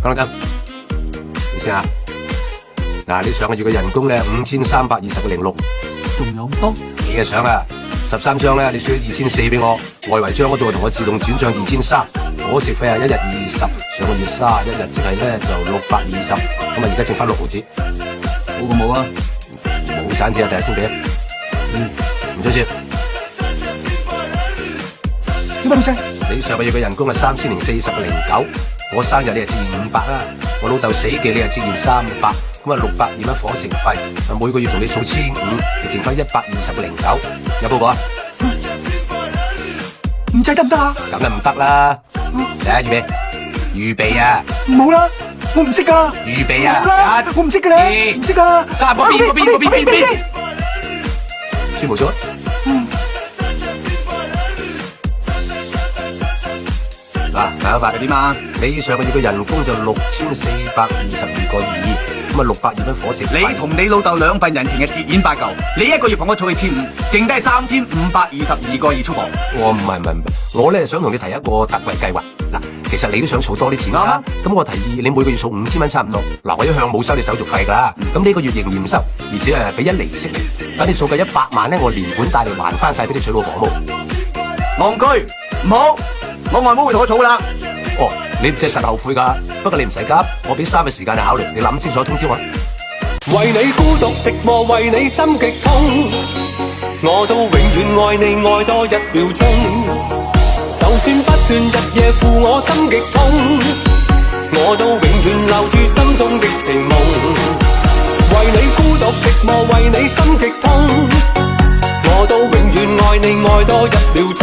講得，你先啊。嗱，你上個月嘅人工咧5320.06，仲有咁多？你嘅相啊，13張咧，你輸2400俾我，外圍帳嗰度同我自動轉帳2300，伙食費啊1日20，上個月31日即係咧就620，咁啊而家剩翻6毫子，好過冇啊！冇散紙啊，第日先俾。唔使錢。點解老細？你上個月嘅人工係3040.09，我生日你係折現500啦，我老豆死忌你係折現300。咁啊620蚊伙食費，每個月同你儲1500，就剩翻120.09，有報告啊？唔制得唔得啊？梗係唔得啦！嚟啊，預備啊！冇啦，我唔識噶。預備啊！冇啦，我唔識噶咧，唔識噶。三個邊，宣佈咗。嗱，大家發係點啊？你上個月嘅人工就6422.2，咁啊620蚊伙食費。你同你老豆2份人情嘅折現8嚿，你一個月同我儲起1500，剩低3522.2出貨。我唔係，我咧想同你提一個特惠計劃。嗱，其實你都想儲多啲錢啦。咁我提議你每個月儲5000蚊差唔多。嗱，我一向冇收你手續費㗎，咁呢個月仍然唔收，而且係俾1厘息你。等你儲夠100萬咧，我連本帶利還翻晒俾你娶老婆好冇？戇居，唔好，我外母會同我儲啦。哦，你唔係實後悔㗎，不過你唔使急，我俾3日時間你考慮，你諗清楚通知我。為你孤獨寂寞，為你心極痛，我都永遠愛你愛多1秒鐘。就算不斷日夜負我心極痛，我都永遠留住心中的情夢。為你孤獨寂寞，為你心極痛，我都永遠愛你愛多1秒鐘。